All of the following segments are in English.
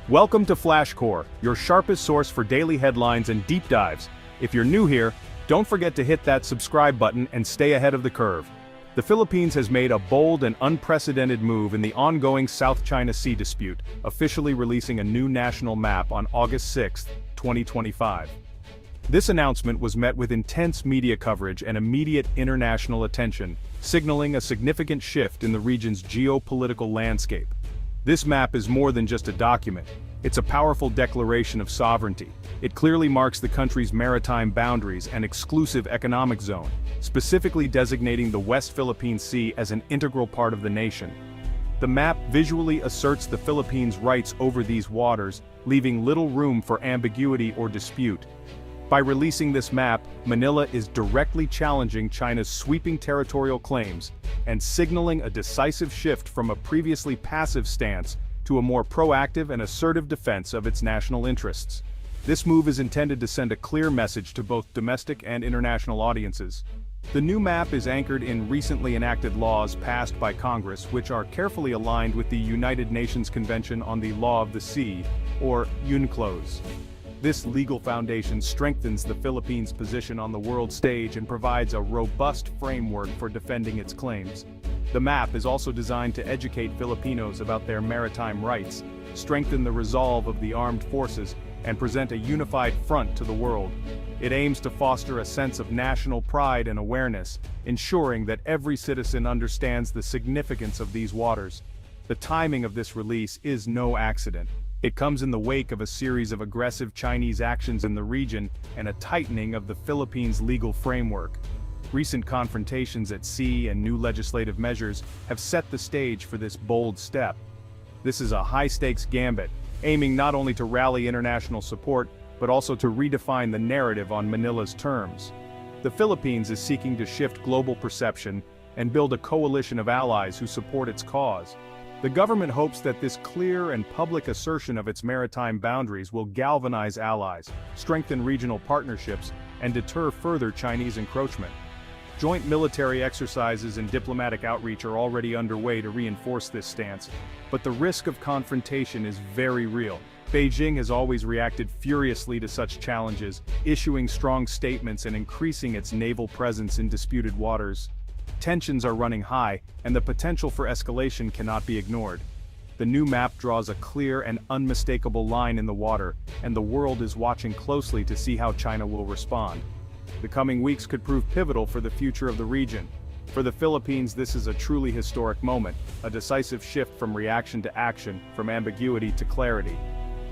Welcome to FlashCore, your sharpest source for daily headlines and deep dives. If you're new here, don't forget to hit that subscribe button and stay ahead of the curve. The Philippines has made a bold and unprecedented move in the ongoing South China Sea dispute, officially releasing a new national map on August 6, 2025. This announcement was met with intense media coverage and immediate international attention, signaling a significant shift in the region's geopolitical landscape. This map is more than just a document. It's a powerful declaration of sovereignty. It clearly marks the country's maritime boundaries and exclusive economic zone, specifically designating the West Philippine Sea as an integral part of the nation. The map visually asserts the Philippines' rights over these waters, leaving little room for ambiguity or dispute. By releasing this map, Manila is directly challenging China's sweeping territorial claims and signaling a decisive shift from a previously passive stance to a more proactive and assertive defense of its national interests. This move is intended to send a clear message to both domestic and international audiences. The new map is anchored in recently enacted laws passed by Congress, which are carefully aligned with the United Nations Convention on the Law of the Sea, or UNCLOS. This legal foundation strengthens the Philippines' position on the world stage and provides a robust framework for defending its claims. The map is also designed to educate Filipinos about their maritime rights, strengthen the resolve of the armed forces, and present a unified front to the world. It aims to foster a sense of national pride and awareness, ensuring that every citizen understands the significance of these waters. The timing of this release is no accident. It comes in the wake of a series of aggressive Chinese actions in the region and a tightening of the Philippines' legal framework. Recent confrontations at sea and new legislative measures have set the stage for this bold step. This is a high-stakes gambit, aiming not only to rally international support, but also to redefine the narrative on Manila's terms. The Philippines is seeking to shift global perception and build a coalition of allies who support its cause. The government hopes that this clear and public assertion of its maritime boundaries will galvanize allies, strengthen regional partnerships, and deter further Chinese encroachment. Joint military exercises and diplomatic outreach are already underway to reinforce this stance, but the risk of confrontation is very real. Beijing has always reacted furiously to such challenges, issuing strong statements and increasing its naval presence in disputed waters. Tensions are running high, and the potential for escalation cannot be ignored. The new map draws a clear and unmistakable line in the water, and the world is watching closely to see how China will respond. The coming weeks could prove pivotal for the future of the region. For the Philippines, this is a truly historic moment, a decisive shift from reaction to action, from ambiguity to clarity.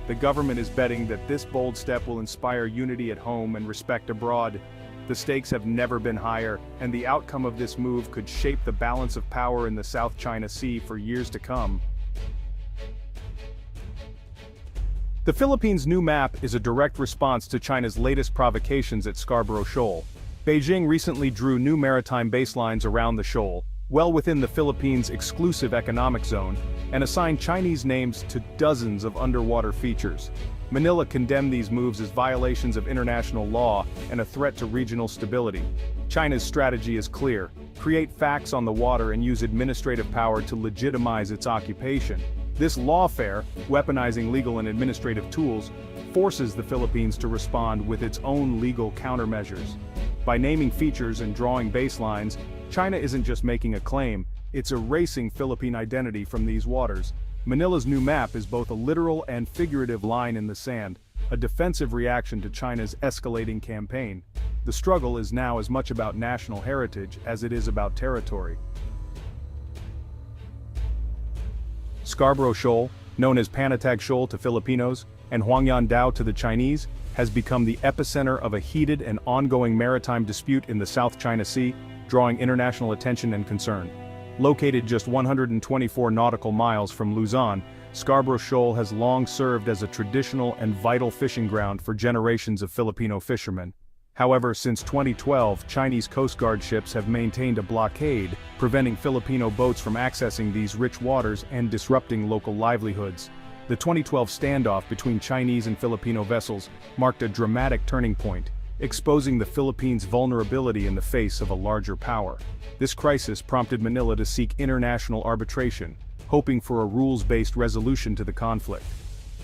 The government is betting that this bold step will inspire unity at home and respect abroad. The stakes have never been higher, and the outcome of this move could shape the balance of power in the South China Sea for years to come. The Philippines' new map is a direct response to China's latest provocations at Scarborough Shoal. Beijing recently drew new maritime baselines around the shoal, well within the Philippines' exclusive economic zone, and assigned Chinese names to dozens of underwater features. Manila condemned these moves as violations of international law and a threat to regional stability. China's strategy is clear: create facts on the water and use administrative power to legitimize its occupation. This lawfare, weaponizing legal and administrative tools, forces the Philippines to respond with its own legal countermeasures. By naming features and drawing baselines, China isn't just making a claim, it's erasing Philippine identity from these waters. Manila's new map is both a literal and figurative line in the sand, a defensive reaction to China's escalating campaign. The struggle is now as much about national heritage as it is about territory. Scarborough Shoal, known as Panatag Shoal to Filipinos, and Huangyandao to the Chinese, has become the epicenter of a heated and ongoing maritime dispute in the South China Sea, drawing international attention and concern. Located just 124 nautical miles from Luzon, Scarborough Shoal has long served as a traditional and vital fishing ground for generations of Filipino fishermen. However, since 2012, Chinese Coast Guard ships have maintained a blockade, preventing Filipino boats from accessing these rich waters and disrupting local livelihoods. The 2012 standoff between Chinese and Filipino vessels marked a dramatic turning point, exposing the Philippines' vulnerability in the face of a larger power. This crisis prompted Manila to seek international arbitration, hoping for a rules-based resolution to the conflict.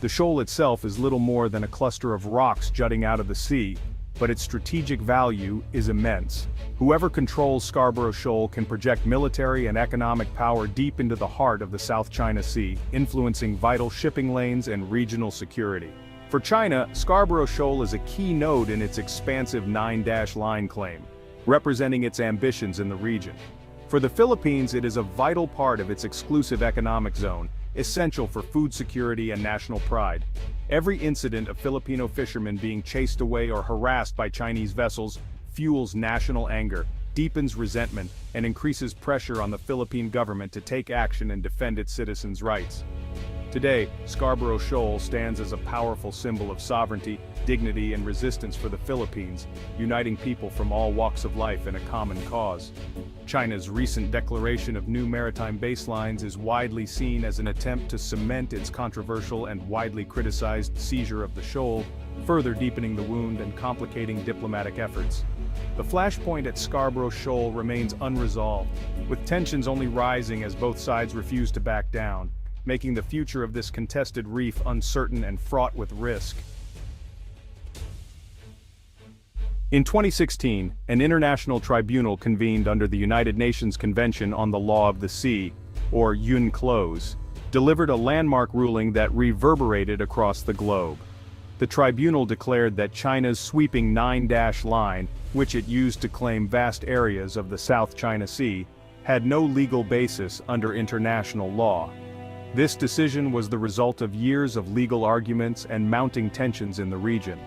The shoal itself is little more than a cluster of rocks jutting out of the sea, but its strategic value is immense. Whoever controls Scarborough Shoal can project military and economic power deep into the heart of the South China Sea, influencing vital shipping lanes and regional security. For China, Scarborough Shoal is a key node in its expansive 9-line claim, representing its ambitions in the region. For the Philippines, it is a vital part of its exclusive economic zone, essential for food security and national pride. Every incident of Filipino fishermen being chased away or harassed by Chinese vessels fuels national anger, deepens resentment, and increases pressure on the Philippine government to take action and defend its citizens' rights. Today, Scarborough Shoal stands as a powerful symbol of sovereignty, dignity, and resistance for the Philippines, uniting people from all walks of life in a common cause. China's recent declaration of new maritime baselines is widely seen as an attempt to cement its controversial and widely criticized seizure of the shoal, further deepening the wound and complicating diplomatic efforts. The flashpoint at Scarborough Shoal remains unresolved, with tensions only rising as both sides refuse to back down, making the future of this contested reef uncertain and fraught with risk. In 2016, an international tribunal convened under the United Nations Convention on the Law of the Sea, or UNCLOS, delivered a landmark ruling that reverberated across the globe. The tribunal declared that China's sweeping 9-line, which it used to claim vast areas of the South China Sea, had no legal basis under international law. This decision was the result of years of legal arguments and mounting tensions in the region.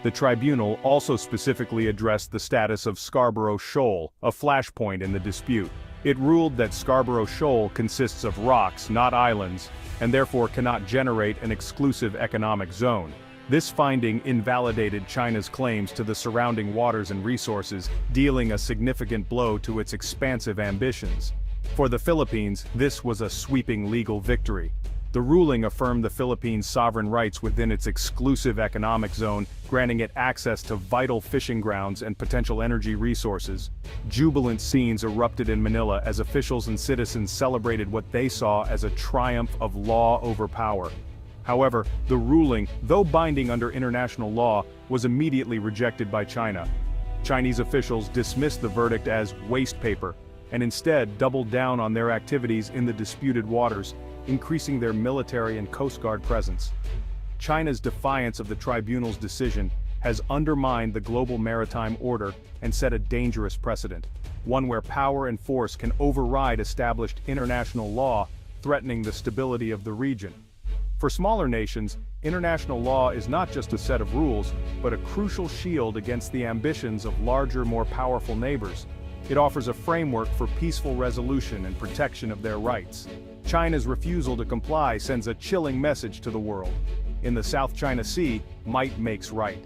The tribunal also specifically addressed the status of Scarborough Shoal, a flashpoint in the dispute. It ruled that Scarborough Shoal consists of rocks, not islands, and therefore cannot generate an exclusive economic zone. This finding invalidated China's claims to the surrounding waters and resources, dealing a significant blow to its expansive ambitions. For the Philippines, this was a sweeping legal victory. The ruling affirmed the Philippines' sovereign rights within its exclusive economic zone, granting it access to vital fishing grounds and potential energy resources. Jubilant scenes erupted in Manila as officials and citizens celebrated what they saw as a triumph of law over power. However, the ruling, though binding under international law, was immediately rejected by China. Chinese officials dismissed the verdict as waste paper, and instead doubled down on their activities in the disputed waters, increasing their military and Coast Guard presence. China's defiance of the tribunal's decision has undermined the global maritime order and set a dangerous precedent, one where power and force can override established international law, threatening the stability of the region. For smaller nations, international law is not just a set of rules, but a crucial shield against the ambitions of larger, more powerful neighbors. It offers a framework for peaceful resolution and protection of their rights. China's refusal to comply sends a chilling message to the world. In the South China Sea, might makes right.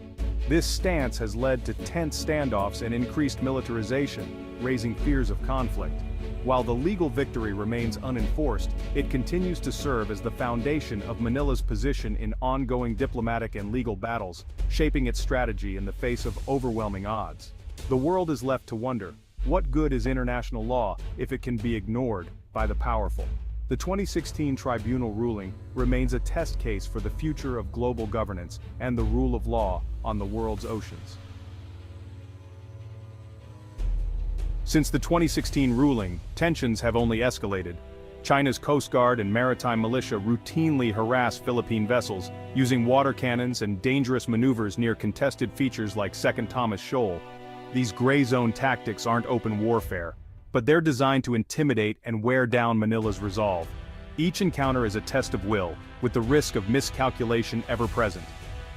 This stance has led to tense standoffs and increased militarization, raising fears of conflict. While the legal victory remains unenforced, it continues to serve as the foundation of Manila's position in ongoing diplomatic and legal battles, shaping its strategy in the face of overwhelming odds. The world is left to wonder, what good is international law if it can be ignored by the powerful? The 2016 tribunal ruling remains a test case for the future of global governance and the rule of law on the world's oceans. Since the 2016 ruling, tensions have only escalated. China's Coast Guard and maritime militia routinely harass Philippine vessels, using water cannons and dangerous maneuvers near contested features like Second Thomas Shoal. These gray zone tactics aren't open warfare, but they're designed to intimidate and wear down Manila's resolve. Each encounter is a test of will, with the risk of miscalculation ever present.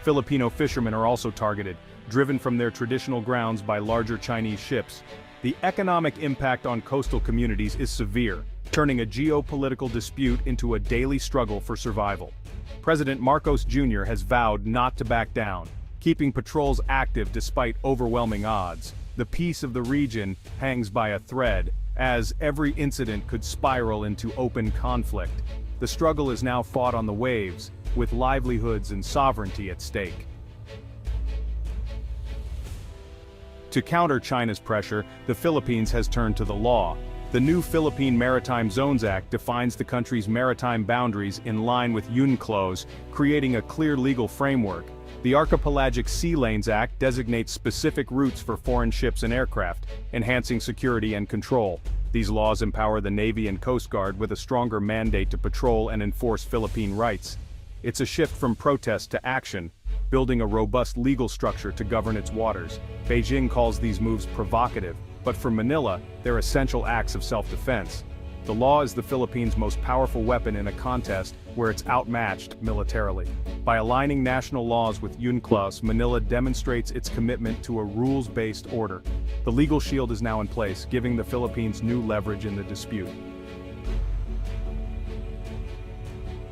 Filipino fishermen are also targeted, driven from their traditional grounds by larger Chinese ships. The economic impact on coastal communities is severe, turning a geopolitical dispute into a daily struggle for survival. President Marcos Jr. has vowed not to back down, keeping patrols active despite overwhelming odds. The peace of the region hangs by a thread, as every incident could spiral into open conflict. The struggle is now fought on the waves, with livelihoods and sovereignty at stake. To counter China's pressure, the Philippines has turned to the law. The new Philippine Maritime Zones Act defines the country's maritime boundaries in line with UNCLOS, creating a clear legal framework. The Archipelagic Sea Lanes Act designates specific routes for foreign ships and aircraft, enhancing security and control. These laws empower the Navy and Coast Guard with a stronger mandate to patrol and enforce Philippine rights. It's a shift from protest to action, building a robust legal structure to govern its waters. Beijing calls these moves provocative, but for Manila, they're essential acts of self-defense. The law is the Philippines' most powerful weapon in a contest where it's outmatched militarily. By aligning national laws with UNCLOS, Manila demonstrates its commitment to a rules-based order. The legal shield is now in place, giving the Philippines new leverage in the dispute.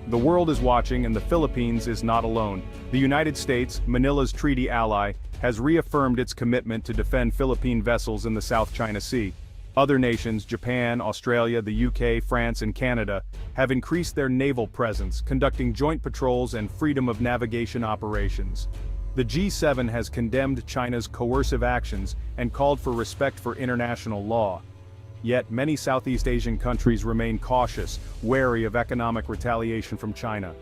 The world is watching, and the Philippines is not alone. The United States, Manila's treaty ally, has reaffirmed its commitment to defend Philippine vessels in the South China Sea. Other nations, Japan, Australia, the UK, France, and Canada, have increased their naval presence, conducting joint patrols and freedom of navigation operations. The G7 has condemned China's coercive actions and called for respect for international law. Yet many Southeast Asian countries remain cautious, wary of economic retaliation from China.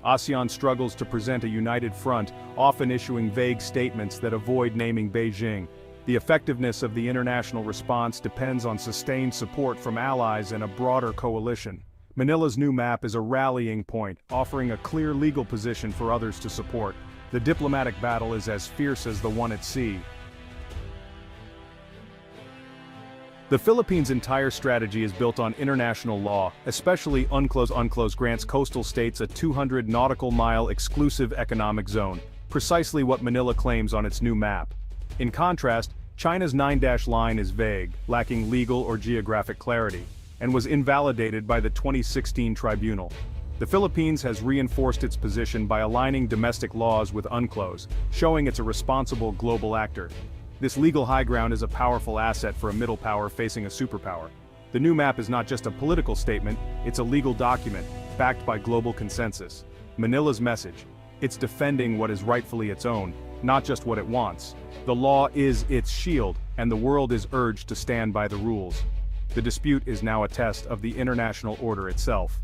ASEAN struggles to present a united front, often issuing vague statements that avoid naming Beijing. The effectiveness of the international response depends on sustained support from allies and a broader coalition. Manila's new map is a rallying point, offering a clear legal position for others to support. The diplomatic battle is as fierce as the one at sea. The Philippines' entire strategy is built on international law, especially UNCLOS grants coastal states a 200 nautical mile exclusive economic zone, precisely what Manila claims on its new map. In contrast, China's 9-dash line is vague, lacking legal or geographic clarity, and was invalidated by the 2016 tribunal. The Philippines has reinforced its position by aligning domestic laws with UNCLOS, showing it's a responsible global actor. This legal high ground is a powerful asset for a middle power facing a superpower. The new map is not just a political statement, it's a legal document, backed by global consensus. Manila's message: it's defending what is rightfully its own, not just what it wants. The law is its shield, and the world is urged to stand by the rules. The dispute is now a test of the international order itself.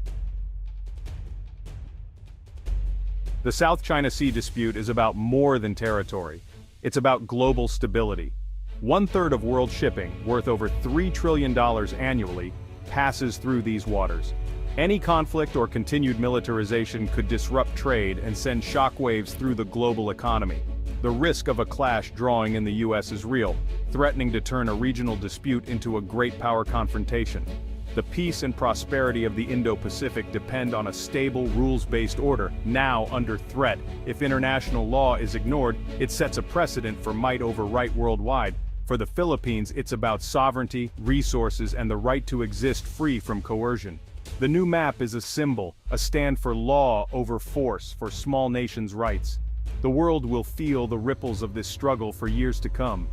The South China Sea dispute is about more than territory. It's about global stability. 1/3 of world shipping, worth over $3 trillion annually, passes through these waters. Any conflict or continued militarization could disrupt trade and send shockwaves through the global economy. The risk of a clash drawing in the US is real, threatening to turn a regional dispute into a great power confrontation. The peace and prosperity of the Indo-Pacific depend on a stable, rules-based order, now under threat. If international law is ignored, it sets a precedent for might over right worldwide. For the Philippines, it's about sovereignty, resources, and the right to exist free from coercion. The new map is a symbol, a stand for law over force, for small nations' rights. The world will feel the ripples of this struggle for years to come.